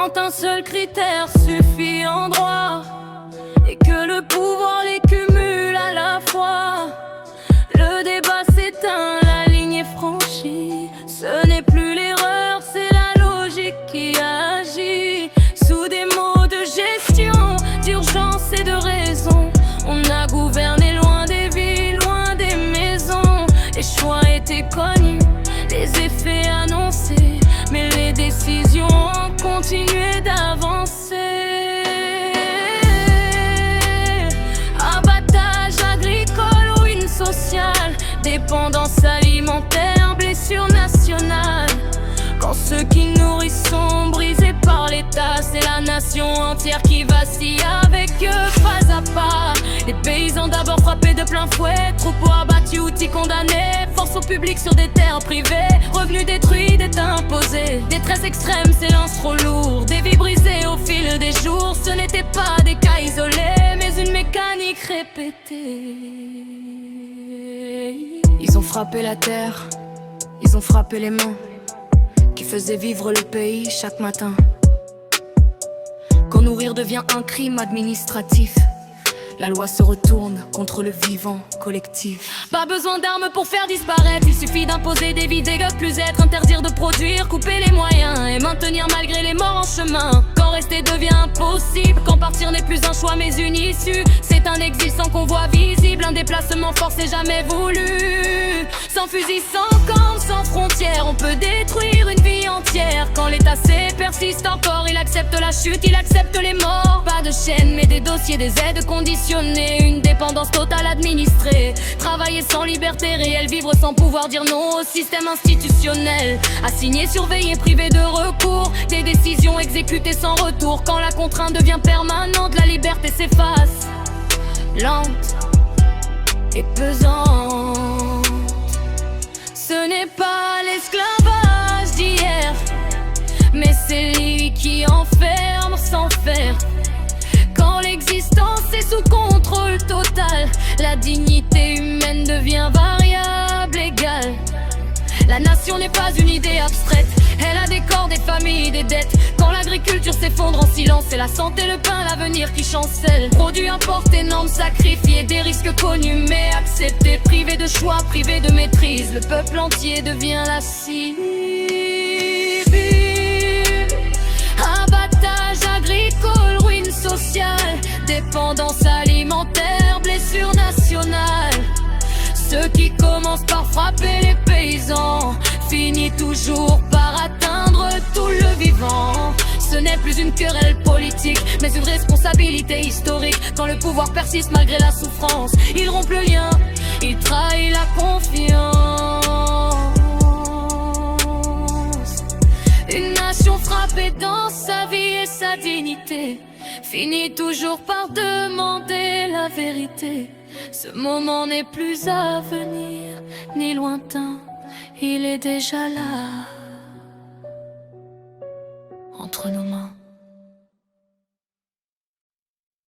Quand un seul critère suffit en droit et que le pouvoir les cumule à la fois, le débat s'éteint, la ligne est franchie. Ce n'est plus l'erreur, c'est la logique qui agit. Sous des mots de gestion, d'urgence et de raison, on a gouverné loin des villes, loin des maisons. Les choix étaient connus, les effets annoncés, mais les décisions ont continué d'avancer. Abattage agricole, ruine sociale, dépendance alimentaire, blessure nationale. Quand ceux qui nourrissent sont brisés par l'État, c'est la nation entière qui vacille avec eux pas à pas. Les paysans d'abord frappés de plein fouet, troupeaux abattus, outils condamnés, force au public sur des terres privées, revenus détruits, dettes imposées, détresse extrême, silence trop lourd, des vies brisées au fil des jours. Ce n'était pas des cas isolés, mais une mécanique répétée. Ils ont frappé la terre, ils ont frappé les mains qui faisaient vivre le pays chaque matin. Quand nourrir devient un crime administratif, la loi se retourne contre le vivant collectif. Pas besoin d'armes pour faire disparaître, il suffit d'imposer des vies dégueu, plus être, interdire de produire, couper les moyens et maintenir malgré les morts en chemin. Quand rester devient impossible, quand partir n'est plus un choix mais une issue, c'est un exil sans convoi visible, un déplacement forcé jamais voulu. Sans fusil, sans camp, sans frontières, on peut détruire une vie entière. Quand l'état persiste encore, il accepte la chute, il accepte les morts. Pas de chaîne mais des dossiers, des aides conditionnées, une dépendance totale administrée. Travailler sans liberté réelle, vivre sans pouvoir dire non au système institutionnel. Assigné, surveillé, privé de recours, des décisions exécutées sans retour. Quand la contrainte devient permanente, la liberté s'efface, lente et pesante. Ce n'est pas l'esclavage d'hier, mais c'est lui qui enferme sans faire. Quand l'existence est sous contrôle total, la dignité humaine devient variable, égale. La nation n'est pas une idée abstraite, elle a des corps, des familles, des dettes. Quand l'agriculture s'effondre en silence, c'est la santé, le pain, l'avenir qui chancelle. Produits importés, normes sacrifiées, des risques connus mais acceptés. Privé de choix, privé de maîtrise, le peuple entier devient la cible. Abattage agricole, ruine sociale, dépendance alimentaire, blessure nationale. Ceux qui commencent par frapper les paysans finissent toujours par atteindre tout le vivant. Ce n'est plus une querelle politique, mais une responsabilité historique. Quand le pouvoir persiste malgré la souffrance, il rompt le lien, il trahit la confiance. Une nation frappée dans sa vie et sa dignité finit toujours par demander la vérité. Ce moment n'est plus à venir, ni lointain, il est déjà là, entre nos mains.